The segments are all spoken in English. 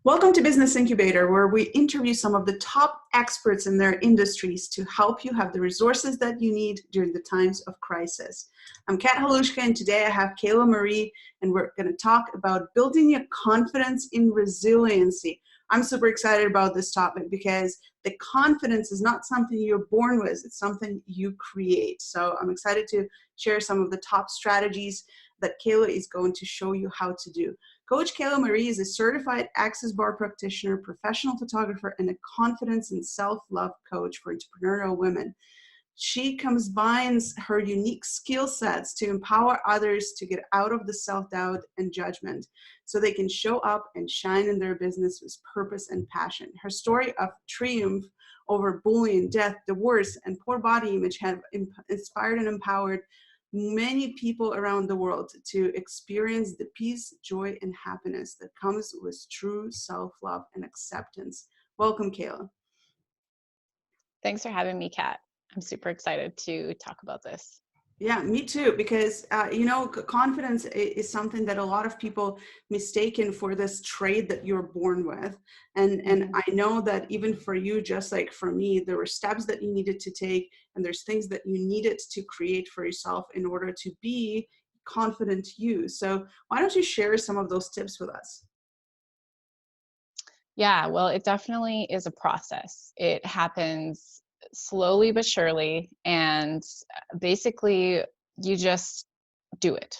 Welcome to Business Incubator, where we interview some of the top experts in their industries to help you have the resources that you need during the times of crisis. I'm Halushka, and today I have Kayla Marie, and we're going to talk about building your confidence in resiliency. I'm super excited about this topic because the confidence is not something you're born with, it's something you create. So I'm excited to share some of the top strategies that Kayla is going to show you how to do. Coach Kayla Marie is a certified access bar practitioner, professional photographer, and a confidence and self-love coach for entrepreneurial women. She combines her unique skill sets to empower others to get out of the self-doubt and judgment so they can show up and shine in their business with purpose and passion. Her story of triumph over bullying, death, divorce, and poor body image have inspired and empowered many people around the world to experience the peace, joy, and happiness that comes with true self-love and acceptance. Welcome, Kayla. Thanks for having me, Kat. I'm super excited to talk about this. Yeah, me too, because, confidence is something that a lot of people mistaken for this trait that you're born with. And I know that even for you, just like for me, there were steps that you needed to take, and there's things that you needed to create for yourself in order to be confident you. So why don't you share some of those tips with us? Yeah, well, it definitely is a process. It happens slowly but surely. And basically, you just do it.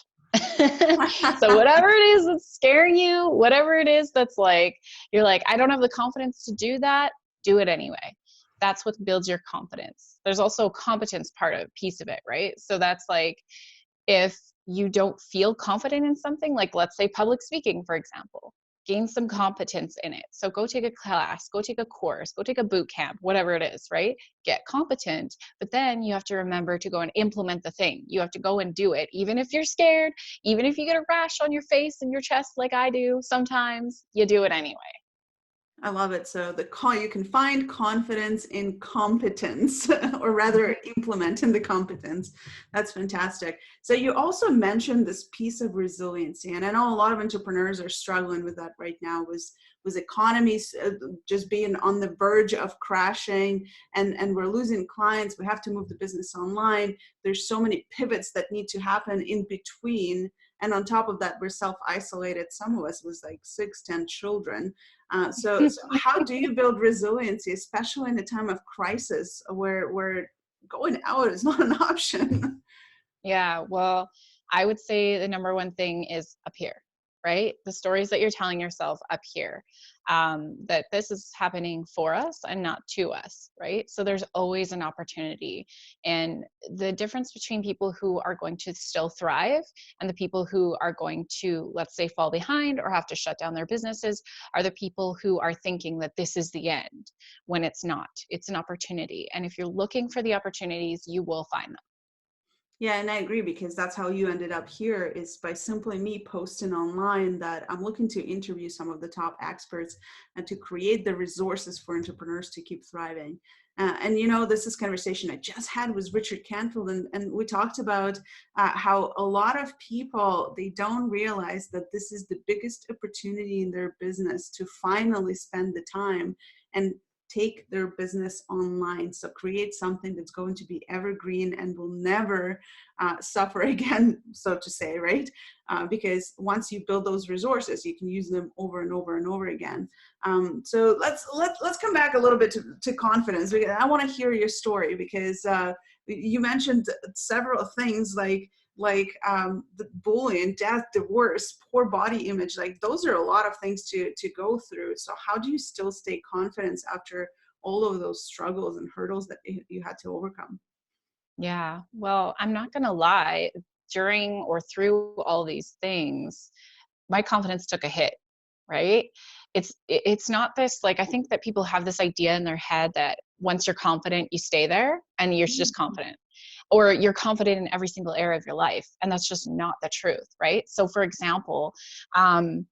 So whatever it is that's scaring you, whatever it is that's like, you're like, I don't have the confidence to do that, do it anyway. That's what builds your confidence. There's also a competence piece of it, right? So that's like, if you don't feel confident in something, like let's say public speaking, for example, gain some competence in it. So go take a class, go take a course, go take a boot camp, whatever it is, right? Get competent, but then you have to remember to go and implement the thing. You have to go and do it. Even if you're scared, even if you get a rash on your face and your chest like I do, sometimes you do it anyway. I love it. So you can find confidence in competence, or rather implement in the competence. That's fantastic. So you also mentioned this piece of resiliency, and I know a lot of entrepreneurs are struggling with that right now. With economies just being on the verge of crashing, and we're losing clients. We have to move the business online. There's so many pivots that need to happen in between. And on top of that, we're self-isolated. Some of us with like 6, 10 children. So how do you build resiliency, especially in a time of crisis where going out is not an option? Yeah, well, I would say the number one thing is up here, right? The stories that you're telling yourself up here, that this is happening for us and not to us, right? So there's always an opportunity. And the difference between people who are going to still thrive and the people who are going to, let's say, fall behind or have to shut down their businesses are the people who are thinking that this is the end, when it's not. It's an opportunity. And if you're looking for the opportunities, you will find them. Yeah, and I agree, because that's how you ended up here, is by simply me posting online that I'm looking to interview some of the top experts and to create the resources for entrepreneurs to keep thriving. This is conversation I just had with Richard Canfield, and we talked about how a lot of people, they don't realize that this is the biggest opportunity in their business to finally spend the time and take their business online. So create something that's going to be evergreen and will never suffer again, so to say, right? Because once you build those resources, you can use them over and over and over again. So let's come back a little bit to confidence. I want to hear your story, because you mentioned several things like the bullying, death, divorce, poor body image. Like, those are a lot of things to go through. So how do you still stay confident after all of those struggles and hurdles that you had to overcome? Yeah, well, I'm not going to lie. During or through all these things, my confidence took a hit, right? It's not this, like, I think that people have this idea in their head that once you're confident, you stay there and you're just confident, or you're confident in every single area of your life. And that's just not the truth, right? So for example, I'm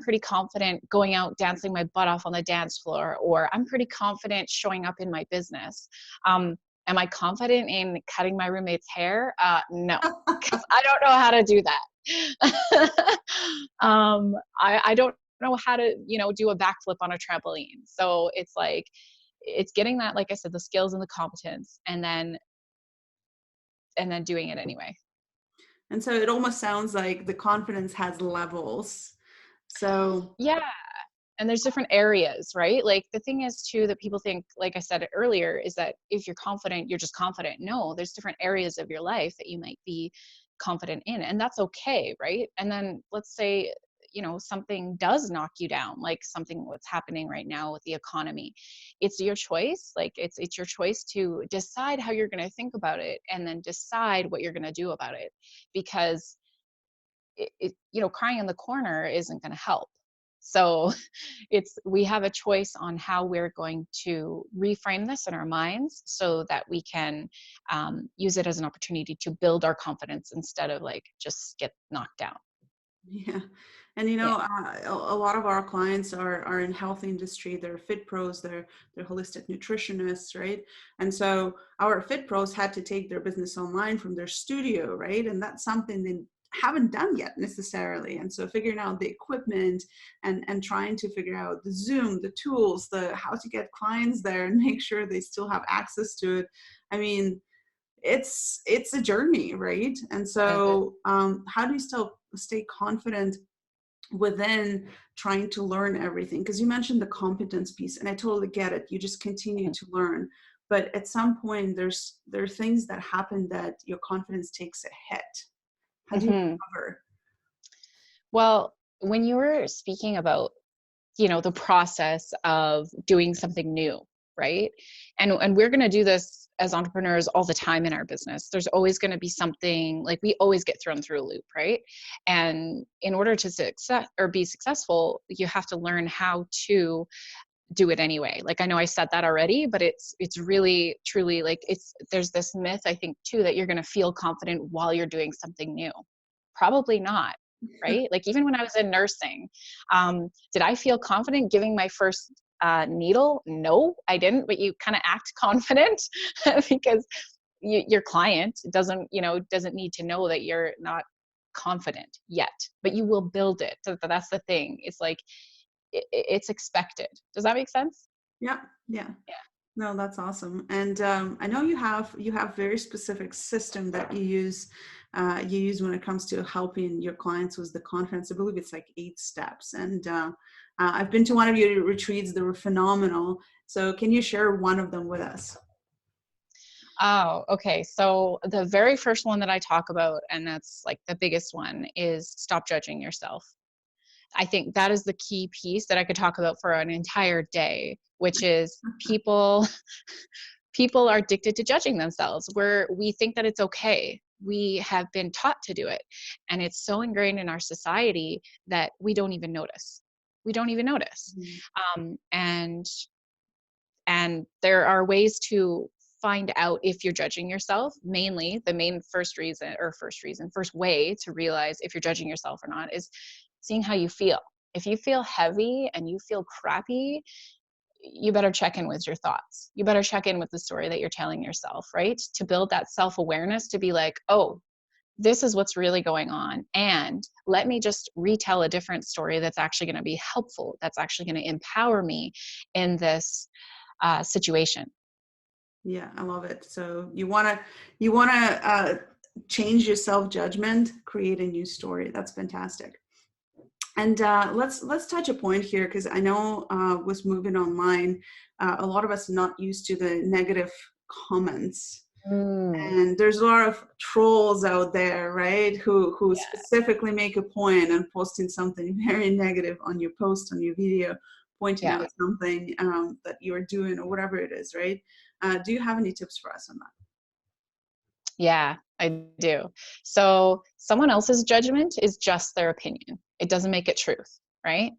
pretty confident going out dancing my butt off on the dance floor, or I'm pretty confident showing up in my business. Am I confident in cutting my roommate's hair? No, because I don't know how to do that. I don't know how to, do a backflip on a trampoline. So it's like, it's getting that, like I said, the skills and the competence, and then doing it anyway. And so it almost sounds like the confidence has levels. So Yeah. And there's different areas, right? Like the thing is too, that people think, like I said earlier, is that if you're confident, you're just confident. No, there's different areas of your life that you might be confident in, and that's okay, right? And then let's say, something does knock you down, like something what's happening right now with the economy. It's your choice. Like it's your choice to decide how you're going to think about it, and then decide what you're going to do about it. Because crying in the corner isn't going to help. So we have a choice on how we're going to reframe this in our minds, so that we can use it as an opportunity to build our confidence instead of like just get knocked down. yeah. And Yeah. a lot of our clients are in health industry. They're fit pros, they're holistic nutritionists, right? And so our fit pros had to take their business online from their studio, right? And that's something they haven't done yet necessarily. And so figuring out the equipment and trying to figure out the Zoom, the tools, the how to get clients there and make sure they still have access to it. I mean, it's a journey, right? And so how do you still stay confident within trying to learn everything? Because you mentioned the competence piece, and I totally get it. You just continue to learn, but at some point there are things that happen that your confidence takes a hit. How do you Mm-hmm. recover? Well, when you were speaking about, the process of doing something new, right? And we're going to do this as entrepreneurs all the time in our business. There's always going to be something, like we always get thrown through a loop, right? And in order to success or be successful, you have to learn how to do it anyway. Like I know I said that already, but it's really truly like there's this myth, I think too, that you're going to feel confident while you're doing something new. Probably not, right? Like even when I was in nursing, did I feel confident giving my first needle? No, I didn't, but you kind of act confident because your client doesn't need to know that you're not confident yet, but you will build it. So that's the thing. It's like, it's expected. Does that make sense? Yeah, yeah. Yeah. No, that's awesome. And I know you have very specific system that you use when it comes to helping your clients with the confidence. I believe it's like 8 steps. And I've been to one of your retreats; they were phenomenal. So can you share one of them with us? Oh, okay. So the very first one that I talk about, and that's like the biggest one, is stop judging yourself. I think that is the key piece that I could talk about for an entire day, which is people are addicted to judging themselves, where we think that it's okay. We have been taught to do it, and it's so ingrained in our society that we don't even notice. We don't even notice. Mhm. And there are ways to find out if you're judging yourself. Mainly the first way to realize if you're judging yourself or not is seeing how you feel. If you feel heavy and you feel crappy, you better check in with your thoughts. You better check in with the story that you're telling yourself, right? To build that self-awareness, to be like, oh, this is what's really going on. And let me just retell a different story that's actually going to be helpful, that's actually going to empower me in this situation. Yeah, I love it. So you wanna change your self judgment, create a new story. That's fantastic. And let's touch a point here, because I know with moving online, a lot of us are not used to the negative comments. Mm, And there's a lot of trolls out there, right? Who yeah, specifically make a point and posting something very negative on your post, on your video, pointing yeah. out something that you're doing or whatever it is, right? Do you have any tips for us on that? Yeah, I do. So someone else's judgment is just their opinion. It doesn't make it truth, right?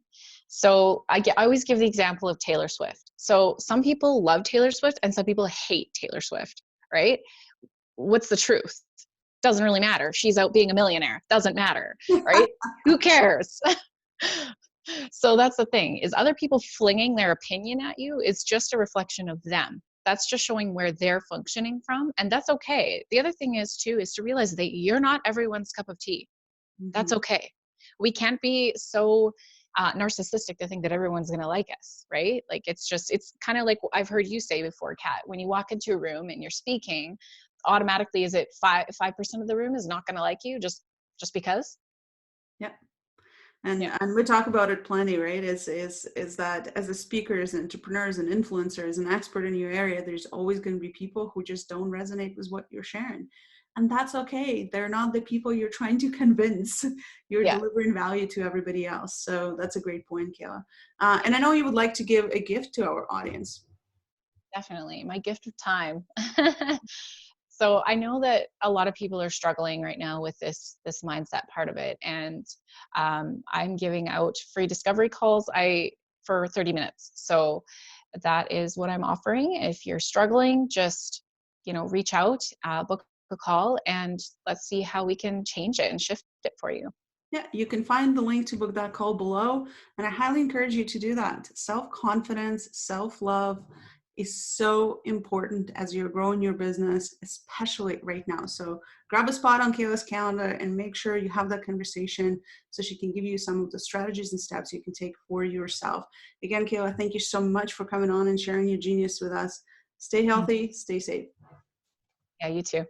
So I always give the example of Taylor Swift. So some people love Taylor Swift and some people hate Taylor Swift, right? What's the truth? Doesn't really matter. She's out being a millionaire. Doesn't matter, right? Who cares? So that's the thing, is other people flinging their opinion at you is just a reflection of them. That's just showing where they're functioning from, and that's okay. The other thing is too, is to realize that you're not everyone's cup of tea. That's Mhm. okay. We can't be so narcissistic to think that everyone's going to like us, right? Like, it's kind of like I've heard you say before, Kat, when you walk into a room and you're speaking, automatically, is it 5% of the room is not going to like you just because? Yeah. Yeah. And we talk about it plenty, right? Is that as a speaker, as an entrepreneur, as an influencer, as an expert in your area, there's always going to be people who just don't resonate with what you're sharing. And that's okay. They're not the people you're trying to convince. You're Yeah, delivering value to everybody else. So that's a great point, Kayla. And I know you would like to give a gift to our audience. definitely. My gift of time. So I know that a lot of people are struggling right now with this mindset part of it, and I'm giving out free discovery calls for 30 minutes. So that is what I'm offering. If you're struggling, just reach out, book a call, and let's see how we can change it and shift it for you. Yeah, you can find the link to book that call below. And I highly encourage you to do that. Self-confidence, self-love is so important as you're growing your business, especially right now. So grab a spot on Kayla's calendar and make sure you have that conversation so she can give you some of the strategies and steps you can take for yourself. Again, Kayla, thank you so much for coming on and sharing your genius with us. Stay healthy, stay safe. Yeah, you too.